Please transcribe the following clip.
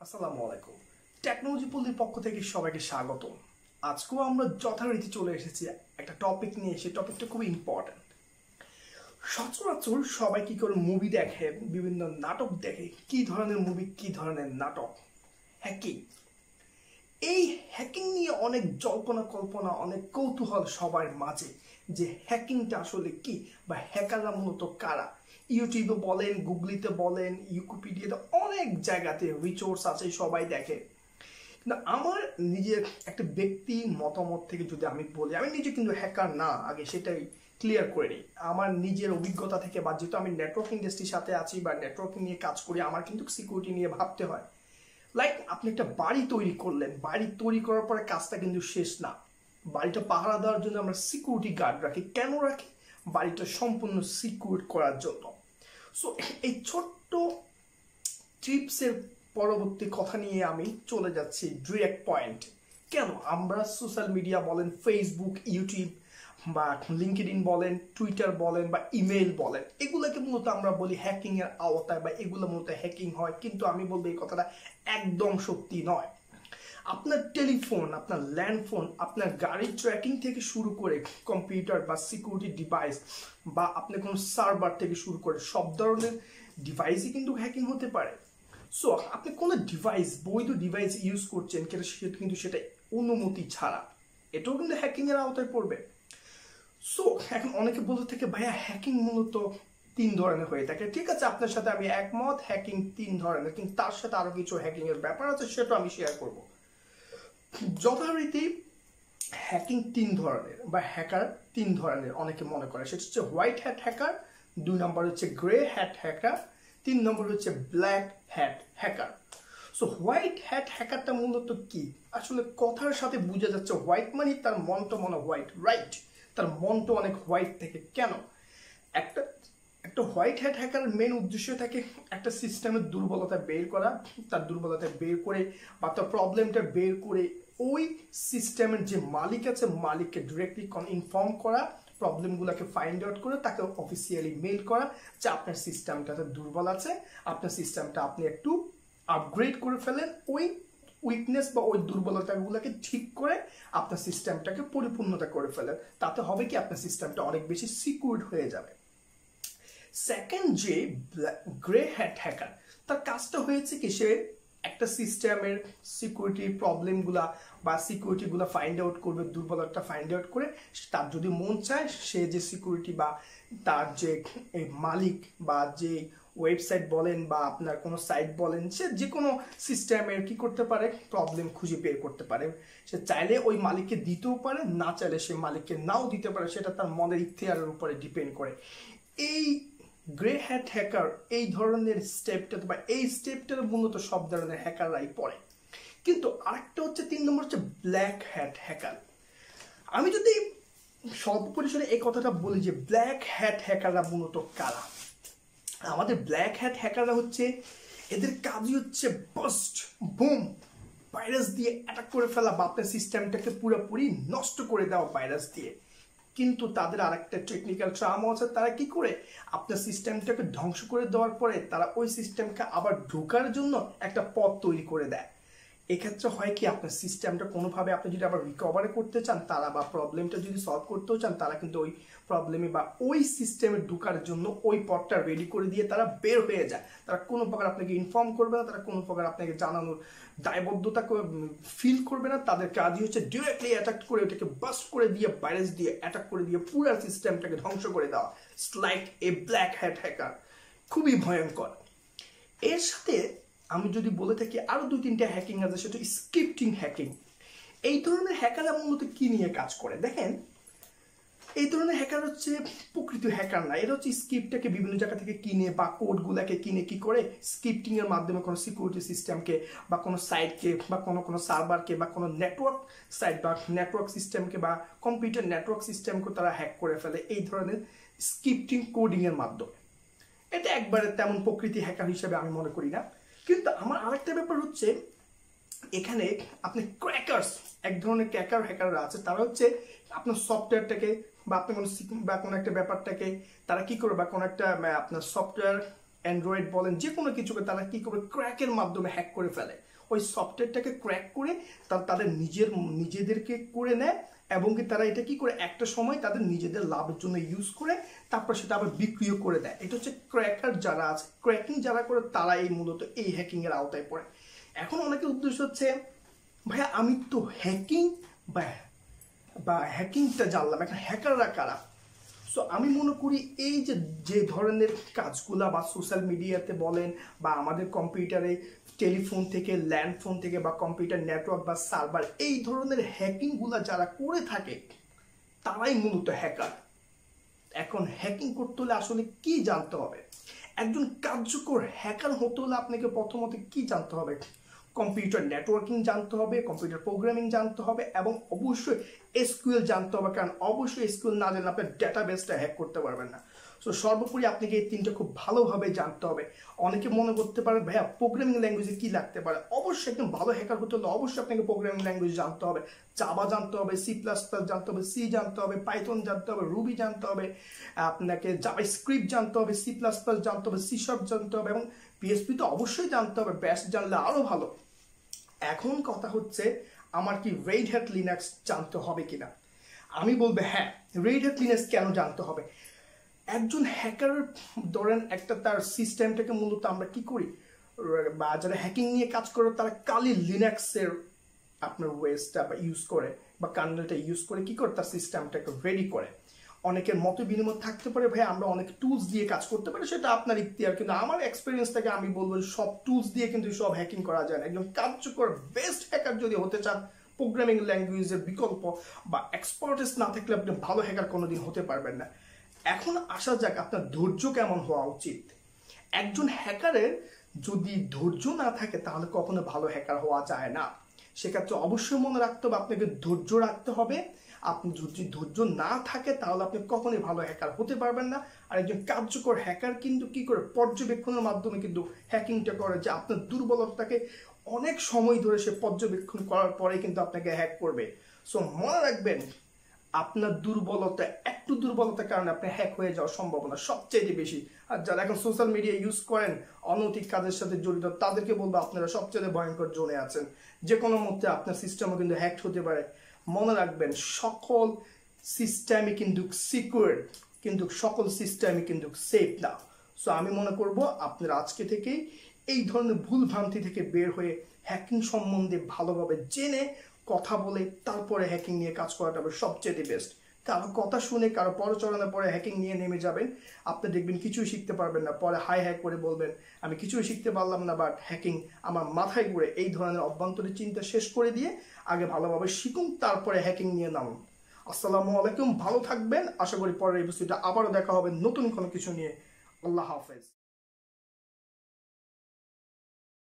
আসসালামু আলাইকুম। টেকনোলজি পল্লীর পক্ষ থেকে সবাইকে স্বাগত। আজকেও আমরা যথারীতি চলে এসেছি একটা টপিক নিয়ে। সেই টপিকটা খুবই ইম্পর্ট্যান্ট। সচরাচর সবাই কি করে মুভি দেখে, বিভিন্ন নাটক দেখে। কি ধরনের মুভি, কি ধরনের নাটক? হ্যাকিং। এই হ্যাকিং নিয়ে অনেক জল্পনা কল্পনা, অনেক কৌতূহল সবার মাঝে যে হ্যাকিংটা আসলে কি, বা হ্যাকাররা মূলত কারা। ইউটিউবে বলেন, গুগলিতে বলেন, উইকিপিডিয়াতে অনেক জায়গাতে রিসোর্স আছে, সবাই দেখে। কিন্তু আমার নিজের একটা ব্যক্তি মতামত থেকে যদি আমি বলি, আমি নিজে কিন্তু হ্যাকার না, আগে সেটাই ক্লিয়ার করে নিই। আমার নিজের অভিজ্ঞতা থেকে, বা যেহেতু আমি নেটওয়ার্ক ইন্ডাস্ট্রির সাথে আছি বা নেটওয়ার্কিং নিয়ে কাজ করি, আমার কিন্তু সিকিউরিটি নিয়ে ভাবতে হয়। লাইক আপনি একটা বাড়ি তৈরি করলেন, বাড়ি তৈরি করার পরে কাজটা কিন্তু শেষ না। বাড়িটা পাহারা দেওয়ার জন্য আমরা সিকিউরিটি গার্ড রাখি। কেন রাখি? বাড়িটা সম্পূর্ণ সিকিউর করার জন্য। সো এই ছোট্ট টিপসের পরবর্তী কথা নিয়ে আমি চলে যাচ্ছি ডিরেক্ট পয়েন্ট। কেন আমরা সোশ্যাল মিডিয়া বলেন, ফেসবুক, ইউটিউব বা লিঙ্কডইন বলেন, টুইটার বলেন বা ইমেল বলেন, এগুলোকে মূলত আমরা বলি হ্যাকিং এর আওতায়, বা এগুলো মূলত হ্যাকিং হয়। কিন্তু আমি বলবো এই কথাটা একদম সত্যি নয়। আপনার টেলিফোন, আপনার ল্যান্ডফোন, আপনার গাড়ির ট্র্যাকিং থেকে শুরু করে কম্পিউটার বা সিকিউরিটি ডিভাইস, বা আপনার কোনো সার্ভার থেকে শুরু করে সব ধরনের ডিভাইসই কিন্তু হ্যাকিং হতে পারে। সো আপনি কোনো ডিভাইস, বৈধ ডিভাইস ইউজ করছেন কিন্তু সেটা অনুমতি ছাড়া, এটাও কিন্তু হ্যাকিং এর আওতায় পড়বে। সো এখন অনেকে বলতে থাকে ভাইয়া হ্যাকিং মূলত 3 ধরনের হয়ে থাকে। ঠিক আছে, আপনার সাথে আমি একমত, হ্যাকিং 3 ধরনের, কিন্তু তার সাথে আরো কিছু হ্যাকিং এর ব্যাপার আছে, সেটা আমি শেয়ার করব। যথারীতি হ্যাকিং 3 ধরনের, বা হ্যাকার 3 ধরনের অনেকে মনে করে। সেটা হচ্ছে হোয়াইট হ্যাট হ্যাকার, 2 নম্বর হচ্ছে গ্রে হ্যাট হ্যাকার, 3 নম্বর হচ্ছে black hat hacker. So white hat হ্যাকারটা মূলত কি? আসলে কথার সাথে বোঝা যাচ্ছে হোয়াইট মানে তার মনটা মনে হোয়াইট, রাইট? তার মনটা অনেক হোয়াইট থেকে। কেন? একটা একটা হোয়াইট হ্যাট হ্যাকারের মেন উদ্দেশ্য থাকে একটা সিস্টেমের দুর্বলতা বের করা, তার দুর্বলতা বের করে বা তার প্রবলেমটা বের করে ওই সিস্টেমের যে মালিক আছে, মালিককে ডিরেক্টলি ইনফর্ম করা, প্রবলেমগুলোকে ফাইন্ড আউট করে তাকে অফিসিয়ালি মেল করা যে আপনার সিস্টেমটাতে দুর্বল আছে, আপনার সিস্টেমটা আপনি একটু আপগ্রেড করে ফেলেন, ওই উইকনেস বা ওই দুর্বলতাগুলোকে ঠিক করে আপনার সিস্টেমটাকে পরিপূর্ণতা করে ফেলেন। তাতে হবে কি, আপনার সিস্টেমটা অনেক বেশি সিকিউরড হয়ে যাবে। সেকেন্ড যে গ্রে হ্যাট হ্যাকার, তার কাজটা হয়েছে কি, সে একটা সিস্টেমের সিকিউরিটি প্রবলেমগুলা বা সিকিউরিটিগুলো ফাইন্ড আউট করবে, দুর্বলতা ফাইন্ড আউট করে তার যদি মন চায় সে যে সিকিউরিটি বা তার যে মালিক বা যে ওয়েবসাইট বলেন বা আপনার কোনো সাইট বলেন, সে যে কোনো সিস্টেমের কি করতে পারে, প্রবলেম খুঁজে বের করতে পারে। সে চাইলে ওই মালিককে দিতেও পারে, না চাইলে সে মালিককে নাও দিতে পারে, সেটা তার মনের ইখতিয়ারের উপরে ডিপেন্ড করে। এই গ্রে হ্যাট হ্যাকার এই ধরনের স্টেপটা, বা এই স্টেপটার মূলত সব ধরনের হ্যাকাররাই পড়ে। কিন্তু আরেকটা হচ্ছে 3 নম্বর হচ্ছে ব্ল্যাক হ্যাট হ্যাকার। আমি যদি স্বল্প পরিসরে এই কথাটা বলি যে ব্ল্যাক হ্যাট হ্যাকাররা মূলত কারা, আমাদের ব্ল্যাক হ্যাট হ্যাকাররা হচ্ছে, এদের কাজই হচ্ছে বাস্ট, বুম, ভাইরাস দিয়ে অ্যাটাক করে ফেলা বা আপনার সিস্টেমটাকে পুরোপুরি নষ্ট করে দেওয়া ভাইরাস দিয়ে। কিন্তু তাদের আরেকটা টেকনিক্যাল ট্রামও আছে। তারা কি করে, আপনার সিস্টেমটাকে ধ্বংস করে দেওয়ার পরে তারা ওই সিস্টেমকে আবার ঢোকার জন্য একটা পথ তৈরি করে দেয়। এক্ষেত্রে হয় কি, আপনার সিস্টেমটা কোনোভাবে আপনি যদি আবার রিকভারি করতে চান, তারা বা প্রবলেমটা যদি সলভ করতেও চান, তারা কিন্তু ওই প্রবলেমে বা ওই সিস্টেমে ঢোকার জন্য ওই পথটা রেডি করে দিয়ে তারা বের হয়ে যায়। তারা কোনো প্রকার আপনাকে ইনফর্ম করবে না, তারা কোনো প্রকার আপনাকে জানানোর দায়বদ্ধতা ফিল করবে না। তাদের কাজই হচ্ছে ডিরেক্টলি অ্যাটাক করে, ওটাকে বাস্ট করে দিয়ে, ভাইরাস দিয়ে অ্যাটাক করে দিয়ে পুরো সিস্টেমটাকে ধ্বংস করে দেওয়া। It's like a black hat hacker, খুবই ভয়ঙ্কর। এর সাথে আমি যদি বলে থাকি আরো 2-3টা হ্যাকিং আছে, সেটা স্ক্রিপ্টিং হ্যাকিং। এই ধরনের হ্যাকাররা মূলত কি নিয়ে কাজ করে দেখেন, এই ধরনের হ্যাকার হচ্ছে প্রকৃত হ্যাকার না, এটা হচ্ছে স্ক্রিপ্টটাকে বিভিন্ন জায়গা থেকে কিনে বা কোডগুলাকে কিনে কি করে স্ক্রিপ্টিং এর মাধ্যমে কোনো সিকিউরিটি সিস্টেমকে বা কোনো সাইটকে বা কোনো সার্ভারকে বা কোনো নেটওয়ার্ক সাইট বা নেটওয়ার্ক সিস্টেমকে বা কম্পিউটার নেটওয়ার্ক সিস্টেমকে তারা হ্যাক করে ফেলে এই ধরনের স্ক্রিপ্টিং কোডিং এর মাধ্যমে। এটা একবারে তেমন প্রকৃতি হ্যাকার হিসেবে আমি মনে করি না। কিন্তু আমার আরেকটা ব্যাপার হচ্ছে, এখানে আপনি ক্র্যাকার্স, এক ধরনের ক্র্যাকার হ্যাকাররা আছে, তারা হচ্ছে আপনার সফটওয়্যারটাকে বা আপনি কোনো একটা ব্যাপারটাকে তারা কি করে, বা কোনো একটা আপনার সফটওয়্যার অ্যান্ড্রয়েড বলেন যে কোনো কিছুকে তারা কি করে ক্র্যাকের মাধ্যমে হ্যাক করে ফেলে। ওই সফটওয়্যারটাকে ক্র্যাক করে তাদের নিজেদেরকে করে নেয় এবং কি তারা এটা কি করে একটা সময় তাদের নিজেদের লাভের জন্য ইউজ করে তারপর সেটা আবার বিক্রিও করে দেয়। এটা হচ্ছে ক্র্যাকার যারা আছে, ক্র্যাকিং যারা করে তারা এই মূলত এই হ্যাকিং এর আওতায় পড়ে। এখন অনেকের উদ্দেশ্য হচ্ছে ভাইয়া আমি তো হ্যাকিং বা হ্যাকিংটা জানলাম, এখন হ্যাকাররা কারা? সো আমি মনে করি এই যে ধরনের কাজগুলা বা সোশ্যাল মিডিয়াতে বলেন বা আমাদের কম্পিউটারে টেলিফোন থেকে ল্যান্ডফোন থেকে বা কম্পিউটার নেটওয়ার্ক বা সার্ভার এই ধরনের হ্যাকিংগুলা যারা করে থাকে তারাই মূলত হ্যাকার। এখন হ্যাকিং করতে হলে আসলে কি জানতে হবে? একজন কার্যকর হ্যাকার হতে হলে আপনাকে প্রথমত কি জানতে হবে? কম্পিউটার নেটওয়ার্কিং জানতে হবে, কম্পিউটার প্রোগ্রামিং জানতে হবে এবং অবশ্যই এসকিউএল জানতে হবে, কারণ অবশ্যই এসকিউএল না জানলে আপনার ডেটাবেসটা হ্যাক করতে পারবেন না। সো সর্বোপরি আপনাকে এই তিনটা খুব ভালোভাবে জানতে হবে। অনেকে মনে করতে পারে ভাইয়া প্রোগ্রামিং ল্যাঙ্গুয়েজে কি লাগতে পারে? অবশ্যই একদম ভালো হ্যাকার হতে হলে অবশ্যই আপনাকে প্রোগ্রামিং ল্যাঙ্গুয়েজ জানতে হবে। জাভা জানতে হবে, C++ জানতে হবে, সি জানতে হবে, পাইথন জানতে হবে, রুবি জানতে হবে, আপনাকে জাভাস্ক্রিপ্ট জানতে হবে, C++ জানতে হবে, সি শার্প জানতে হবে এবং PHP তো অবশ্যই জানতে হবে, ব্যাশ জানলে আরো ভালো। এখন কথা হচ্ছে আমার কি রেড হ্যাট লিনাক্স জানতে হবে কিনা? আমি বলবো হ্যাঁ, রেড হ্যাট লিনাক্স কেন জানতে হবে? একজন হ্যাকার ধরেন একটা তার সিস্টেমটাকে মূলত আমরা কি করি, বা যারা হ্যাকিং নিয়ে কাজ করে তারা কালি লিনাক্সের আপনার ওয়েসটা ইউজ করে বা কার্নেলটা ইউজ করে কি করে তার সিস্টেমটাকে রেডি করে। অনেকের মত বিনিময় থাকতে পারে ভাই আমরা অনেক টুলস দিয়ে কাজ করতে পারি, সেটা আপনার ইখতিয়ার, কিন্তু আমার এক্সপিরিয়েন্স থেকে আমি বলবো সব টুলস দিয়ে কিন্তু সব হ্যাকিং করা যায় না। একজন কার্যকর বেস্ট হ্যাকার যদি হতে চান প্রোগ্রামিং ল্যাঙ্গুয়েজের বিকল্প বা এক্সপার্টিস না থাকলে আপনি ভালো হ্যাকার কোনোদিন হতে পারবেন না। এখন আসা যাক আপনার ধৈর্য কেমন হওয়া উচিত। একজন হ্যাকারের যদি ধৈর্য না থাকে তাহলে কখনো ভালো হ্যাকার হওয়া যায় না। সেক্ষেত্রে অবশ্যই মনে রাখতে হবে আপনাকে ধৈর্য রাখতে হবে। আপনি যদি ধৈর্য না থাকে তাহলে আপনি কখনোই ভালো হ্যাকার হতে পারবেন না। আর একজন কার্যকর হ্যাকার কিন্তু কি করে পর্যবেক্ষণের মাধ্যমে কিন্তু হ্যাকিংটা করে, যে আপনার দুর্বলতাকে অনেক সময় ধরে সে পর্যবেক্ষণ করার পরে কিন্তু আপনাকে হ্যাক করবে। সো মনে রাখবেন আপনার দুর্বলতা, একটু দুর্বলতার কারণে আপনি হ্যাক হয়ে যাওয়ার সম্ভাবনা সবচেয়ে বেশি। আর যারা এখন সোশ্যাল মিডিয়া ইউজ করেন অনৈতিক কাজের সাথে জড়িত তাদেরকে বলবো আপনারা সবচেয়ে ভয়ঙ্কর জোনে আছেন। যে কোনো মুহূর্তে আপনার সিস্টেমও কিন্তু হ্যাক হতে পারে। মনে রাখবেন সকল সিস্টেমই কিন্তু সিকিউর, কিন্তু সকল সিস্টেমই কিন্তু সেফ না। সো আমি মনে করব আপনারা আজকে থেকেই এই ধরনের ভুল ভ্রান্তি থেকে বের হয়ে হ্যাকিং সম্বন্ধে ভালোভাবে জেনে কথা বলে তারপরে হ্যাকিং নিয়ে কাজ করাটা হবে সবচেয়ে বেস্ট। কারো কথা শুনে কারো পরচরণের পরে হ্যাকিং নিয়ে নেমে যাবেন, আপনি দেখবেন কিছুই শিখতে পারবেন না, পরে হাই হ্যাক করে বলবেন আমি কিছুই শিখতে পারলাম না, বাট হ্যাকিং আমার মাথায় ঘুরে। এই ধরনের অভ্যন্তরীণ চিন্তা শেষ করে দিয়ে আগে ভালোভাবে শিখুন, তারপরে হ্যাকিং নিয়ে নামুন। আসসালামু আলাইকুম, ভালো থাকবেন। আশা করি পরের এপিসোডে আবারও দেখা হবে নতুন কোনো কিছু নিয়ে। আল্লাহ হাফেজ।